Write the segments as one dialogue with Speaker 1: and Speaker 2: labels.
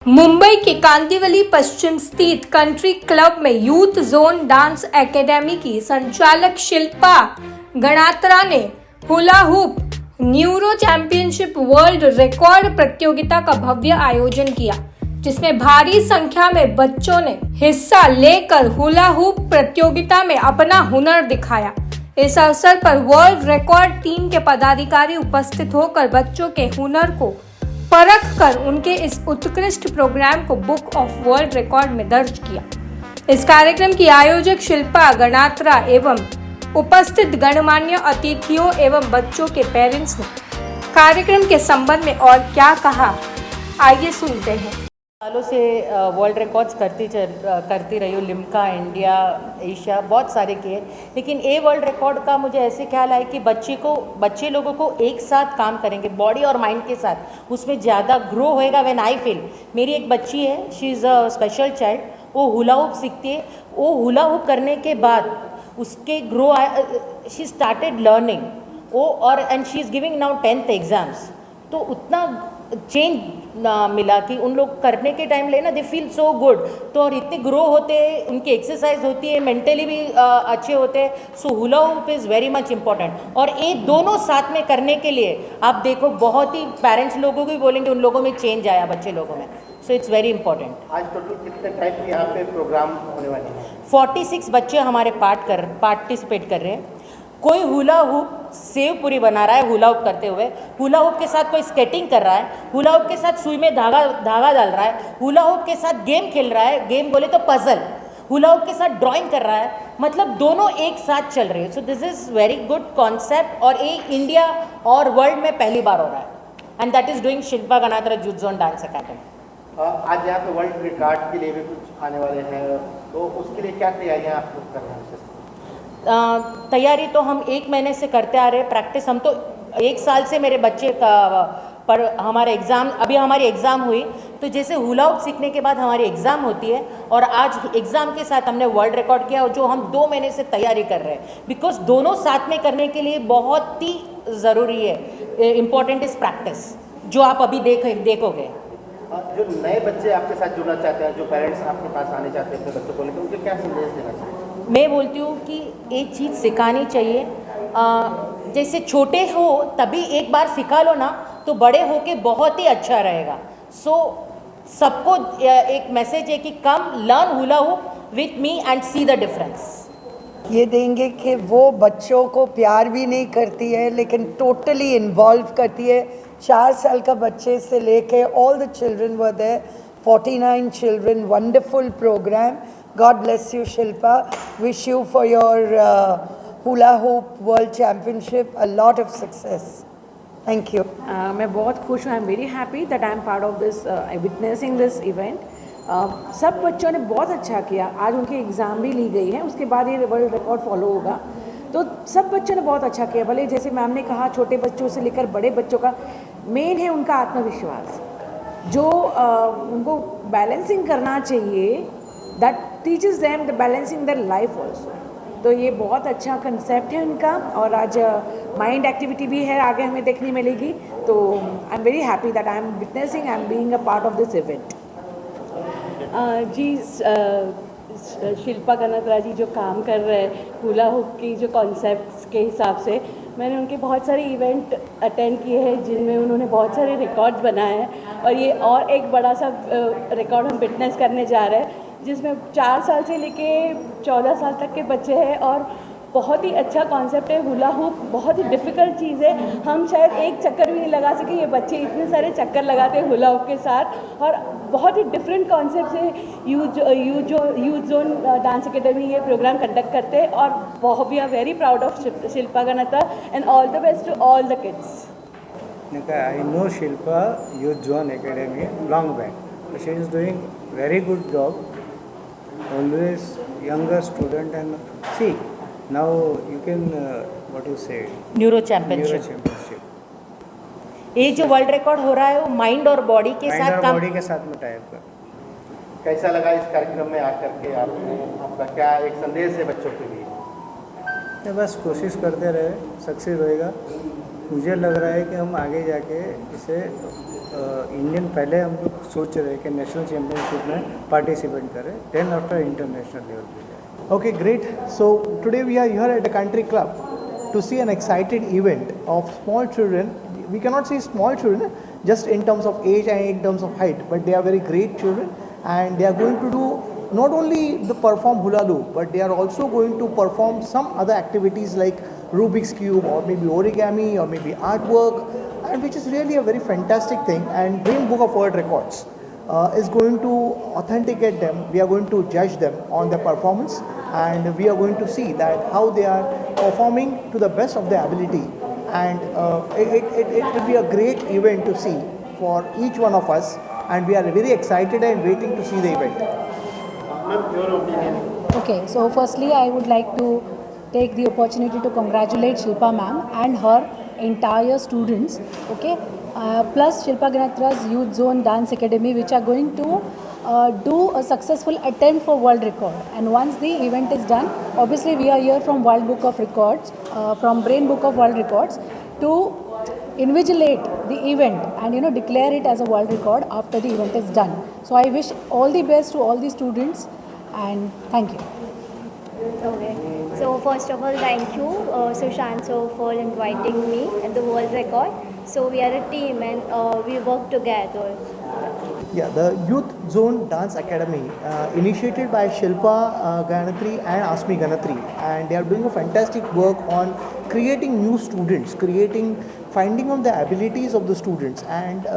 Speaker 1: मुंबई के कांदिवली पश्चिम स्थित country club में यूथ जोन डांस एकेडमी की संचालक शिल्पा गणात्रा ने hula hoop neuro championship world record प्रतियोगिता का भव्य आयोजन किया, जिसमें भारी संख्या में बच्चों ने हिस्सा लेकर हुला हूप प्रतियोगिता में अपना हुनर दिखाया। इस अवसर पर वर्ल्ड रिकॉर्ड टीम के पदाधिकारी उपस्थित होकर बच्चों के हुनर को परख कर उनके इस उत्कृष्ट प्रोग्राम को बुक ऑफ वर्ल्ड रिकॉर्ड में दर्ज किया। इस कार्यक्रम की आयोजक शिल्पा गणात्रा एवं उपस्थित गणमान्य अतिथियों एवं बच्चों के पेरेंट्स ने कार्यक्रम के संबंध में और क्या कहा, आइए सुनते हैं।
Speaker 2: सालों से वर्ल्ड रिकॉर्ड्स करती रही हूँ, लिम्का, इंडिया, एशिया, बहुत सारे किए, लेकिन ये वर्ल्ड रिकॉर्ड का मुझे ऐसे ख्याल आया कि बच्चे लोगों को एक साथ काम करेंगे, बॉडी और माइंड के साथ, उसमें ज़्यादा ग्रो होएगा। व्हेन आई फील, मेरी एक बच्ची है, she is a special child, वो हुला हूप सीखती है। वो हुला हूप करने के बाद उसके ग्रो शी स्टार्टेड लर्निंग वो और and she is giving now 10th exams. तो उतना चेंज मिला कि उन लोग करने के टाइम ले ना दे फील सो गुड, तो और इतने ग्रो होते हैं, उनकी एक्सरसाइज होती है, मेंटली भी अच्छे होते हैं। So hula hoop is very much important. और ये दोनों साथ में करने के लिए आप देखो, बहुत ही पेरेंट्स लोगों को भी बोलेंगे उन लोगों में चेंज आया, बच्चे लोगों में। So it's very important.
Speaker 3: आज टोटल कितने टाइप के यहाँ पे प्रोग्राम होने वाले हैं?
Speaker 2: 46 बच्चे हमारे पार्टिसिपेट कर रहे हैं। कोई हुला हूप सेव पूरी बना रहा है हुला हूप करते हुए, हुला हूप के साथ कोई स्केटिंग कर रहा है, हुला हूप के साथ सुई में धागा डाल रहा है, हुला हूप के साथ गेम खेल रहा है, गेम बोले तो पजल, हुला हूप के साथ ड्राइंग कर रहा है, मतलब दोनों एक साथ चल रहे हैं। So this is very good concept और ये इंडिया और वर्ल्ड में पहली बार हो रहा है, and that is doing Shilpa Ganatra youth zone dance academy.
Speaker 3: आज यहाँ पे वर्ल्ड रिकॉर्ड के लिए भी कुछ आने वाले हैं, तो उसके लिए क्या तैयारियाँ आप लोग कर रहे हैं?
Speaker 2: तैयारी तो हम 1 महीने से करते आ रहे हैं, प्रैक्टिस हम तो 1 साल से मेरे बच्चे का पर हमारे एग्ज़ाम, अभी हमारी एग्ज़ाम हुई, तो जैसे हुला हूप सीखने के बाद हमारी एग्ज़ाम होती है और आज एग्ज़ाम के साथ हमने वर्ल्ड रिकॉर्ड किया, और जो हम 2 महीने से तैयारी कर रहे हैं, बिकॉज दोनों साथ में करने के लिए बहुत ही ज़रूरी है। इम्पॉर्टेंट इज़ प्रैक्टिस, जो आप अभी देखोगे।
Speaker 3: जो नए बच्चे आपके साथ जुड़ना चाहते हैं, जो पेरेंट्स आपके पास आने चाहते हैं अपने बच्चों को लेकर, उनको क्या संदेश देना चाहिए?
Speaker 2: मैं बोलती हूँ कि एक चीज़ सिखानी चाहिए। जैसे छोटे हो तभी एक बार सिखा लो ना, तो बड़े हो के बहुत ही अच्छा रहेगा। सो सबको एक मैसेज है कि come learn hula hoop with me and see the difference.
Speaker 4: ये देंगे कि वो बच्चों को प्यार भी नहीं करती है, लेकिन टोटली इन्वॉल्व करती है। 4 साल का बच्चे से लेके all the children were there, 49 children, wonderful program. God bless you, Shilpa. Wish you for your hula hoop world championship a lot of success. Thank you.
Speaker 5: मैं बहुत खुश हूँ। आई am very happy that I am part of this witnessing this event. सब बच्चों ने बहुत अच्छा किया। आज उनकी एग्ज़ाम भी ली गई है, उसके बाद ये वर्ल्ड रिकॉर्ड फॉलो होगा। तो सब बच्चों ने बहुत अच्छा किया। भले जैसे मैम ने कहा, छोटे बच्चों से लेकर बड़े बच्चों का मेन है उनका आत्मविश्वास, जो उनको बैलेंसिंग करना चाहिए, that teaches them the balancing their life also. तो ये बहुत अच्छा कंसेप्ट है उनका, और आज माइंड एक्टिविटी भी है, आगे हमें देखने मिलेगी। तो I am very happy that I am witnessing, I am being a part of this event.
Speaker 6: जी, शिल्पा गणात्रा जी जो काम कर रहे हैं हुला हूप की जो कॉन्सेप्ट्स के हिसाब से, मैंने उनके बहुत सारे इवेंट अटेंड किए हैं जिनमें उन्होंने बहुत सारे रिकॉर्ड्स बनाए हैं, और ये और एक बड़ा सा रिकॉर्ड हम विटनेस करने जा रहे हैं, जिसमें 4 साल से लेके 14 साल तक के बच्चे हैं। और बहुत ही अच्छा कॉन्सेप्ट है हुला हूप, बहुत ही डिफ़िकल्ट चीज़ है। हम शायद एक चक्कर भी नहीं लगा सके, ये बच्चे इतने सारे चक्कर लगाते हैं हुला हूप के साथ, और बहुत ही डिफरेंट कॉन्सेप्ट से यूथ जोन डांस एकेडमी ये प्रोग्राम कंडक्ट करते हैं। और we are very proud of Shilpa Ganatra and all the best to all the kids.
Speaker 7: I know Shilpa Youth Zone Academy long back. She is doing very good job. Always younger student, and see now you can what you say
Speaker 2: neuro championship. ये जो world record हो रहा है वो mind और body के साथ काम,
Speaker 7: बॉडी के साथ में टाइप का।
Speaker 3: कैसा लगा इस कार्यक्रम में आकर के आपको? आपका क्या एक संदेश है बच्चों के लिए?
Speaker 7: बस कोशिश करते रहे, सक्सेस होएगा। मुझे लग रहा है कि हम आगे जाके इसे इंडियन पहले हम लोग सोच रहे हैं कि नेशनल चैम्पियनशिप में पार्टिसिपेट करें, देन आफ्टर इंटरनेशनल लेवल पे जाए.
Speaker 8: Okay, great. So today we are here at the country club to see an excited event of small children. We cannot say small children just in terms of age and in terms of height, but they are very great children, and they are going to do not only the perform hula loop, but they are also going to perform some other activities like Rubik's cube or maybe origami or maybe artwork, and which is really a very fantastic thing. And Green Book of World Records is going to authenticate them. We are going to judge them on their performance, and we are going to see that how they are performing to the best of their ability. And it will be a great event to see for each one of us, and we are very excited and waiting to see the event.
Speaker 3: Ma'am, your opinion.
Speaker 9: Okay, so firstly I would like to take the opportunity to congratulate Shilpa ma'am and her entire students, okay, plus Shilpa Ganatra's Youth Zone Dance Academy, which are going to do a successful attempt for world record. And once the event is done, obviously we are here from World Book of Records, from Brain Book of World Records, to invigilate the event and declare it as a world record after the event is done. So I wish all the best to all the students, and thank you.
Speaker 10: Okay. So first of all, thank you, Sushant, for inviting me at the world record. So we are a team and we work together.
Speaker 8: Yeah, the Youth Zone Dance Academy, initiated by Shilpa Ganatri and Asmi Ganatri, and they are doing a fantastic work on creating new students, finding out the abilities of the students, and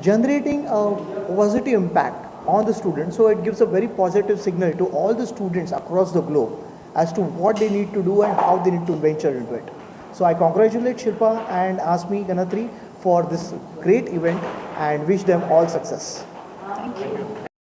Speaker 8: generating a positive impact on the students. So it gives a very positive signal to all the students across the globe as to what they need to do and how they need to venture into it. So I congratulate Shilpa and Asmi Ganatri for this great event and wish them all success.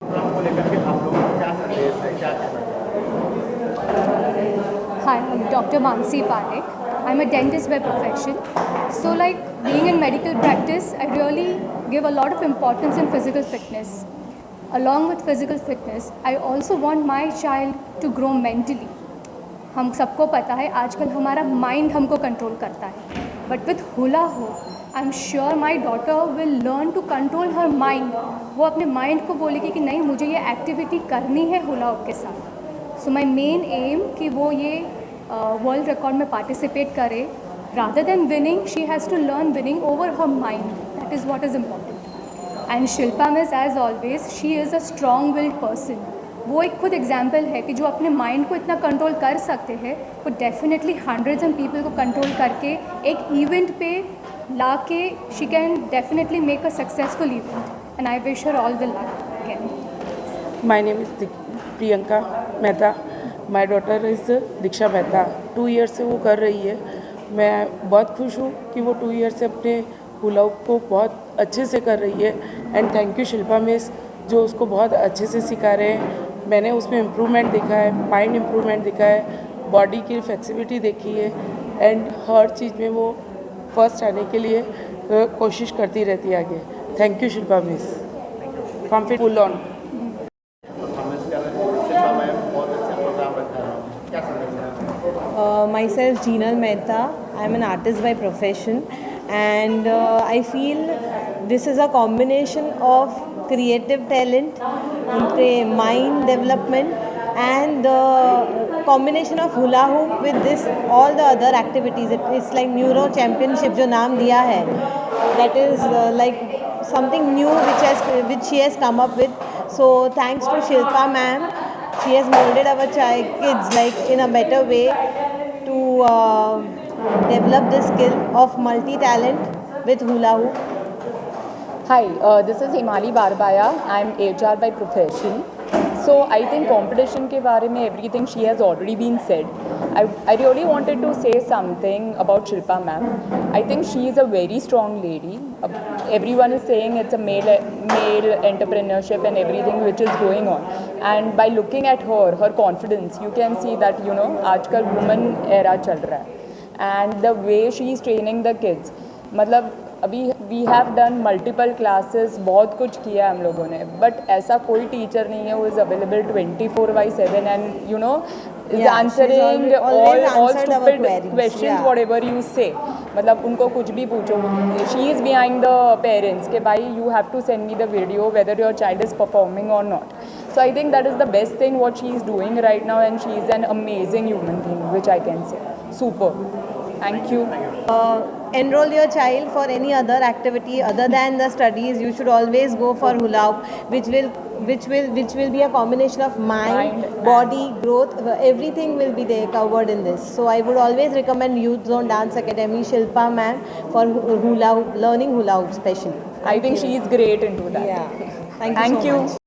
Speaker 3: को लेकर के आप लोगों का क्या संदेश है, क्या कहना है?
Speaker 11: Hi, I'm Dr. Mansi Parekh. I'm a dentist by profession. So like being in medical practice, I really give a lot of importance in physical fitness. Along with physical fitness, I also want my child to grow mentally. हम सबको पता है आजकल हमारा mind हमको control करता है, but with hula hoop I am sure my daughter will learn to control her mind. वो अपने माइंड को बोलेगी कि नहीं मुझे ये एक्टिविटी करनी है हुला हुप के साथ. सो माई मेन एम कि वो ये वर्ल्ड रिकॉर्ड में पार्टिसिपेट करे. Rather than winning, she has to learn winning over her mind. That is what is important. And Shilpa miss as always she is a strong willed person. वो एक खुद example है कि जो अपने माइंड को इतना कंट्रोल कर सकते हैं वो डेफिनेटली हंड्रेड्स एंड पीपल को कंट्रोल करके एक इवेंट पे ला के she can definitely make a successful event. And I wish her all the luck again.
Speaker 12: My name is Priyanka Mehta. My daughter is Diksha Mehta. 2 years से वो कर रही है. मैं बहुत खुश हूँ कि वो 2 ईयर से अपने हुला हुप को बहुत अच्छे से कर रही है. And thank you Shilpa miss जो उसको बहुत अच्छे से सिखा रहे हैं. मैंने उसमें इम्प्रूवमेंट देखा है, माइंड इम्प्रूवमेंट देखा है, बॉडी की फ्लेक्सिबिलिटी देखी है, एंड हर चीज़ में वो फर्स्ट आने के लिए कोशिश करती रहती है आगे. Thank you Shilpa miss. Confident full on.
Speaker 6: Myself Jeenal Mehta. I'm an artist by profession, and I feel this is a combination of creative talent, mind development, and the combination of hula hoop with this all the other activities. It's like neuro championship जो नाम दिया है, that is like something new which she has come up with. So thanks to Shilpa ma'am, she has molded our kids like in a better way to develop the skill of multi-talent with hula hoop.
Speaker 13: Hi, this is Himali Barbaya. I'm HR by profession. So I think competition के बारे में everything she has already been said. I really wanted to say something about Shilpa ma'am. I think she is a very strong lady. Everyone is saying it's a male entrepreneurship and everything which is going on. And by looking at her confidence, you can see that आजकल woman era चल रहा है. And the way she is training the kids, मतलब अभी we have done multiple classes, बहुत कुछ किया है हम लोगों ने, बट ऐसा कोई टीचर नहीं है वो is available 24/7. And is
Speaker 14: Yeah, she's
Speaker 13: answering
Speaker 14: always
Speaker 13: all
Speaker 14: answered our
Speaker 13: stupid
Speaker 14: queries.
Speaker 13: questions,
Speaker 14: Yeah.
Speaker 13: whatever you say. मतलब उनको कुछ भी पूछो, she is behind the parents के भाई you have to send me the video whether your child is performing or not. So I think that is the best thing what she is doing right now, and she is an amazing human being, which I can say. Super. Thank you.
Speaker 14: Enroll your child for any other activity other than the studies. You should always go for hula hoop, which will be a combination of mind, body, growth. Everything will be there covered in this. So I would always recommend Youth Zone Dance Academy, Shilpa ma'am, for hula hoop, learning hula hoop especially.
Speaker 13: I think she is great into that.
Speaker 14: Yeah. Thank you so much.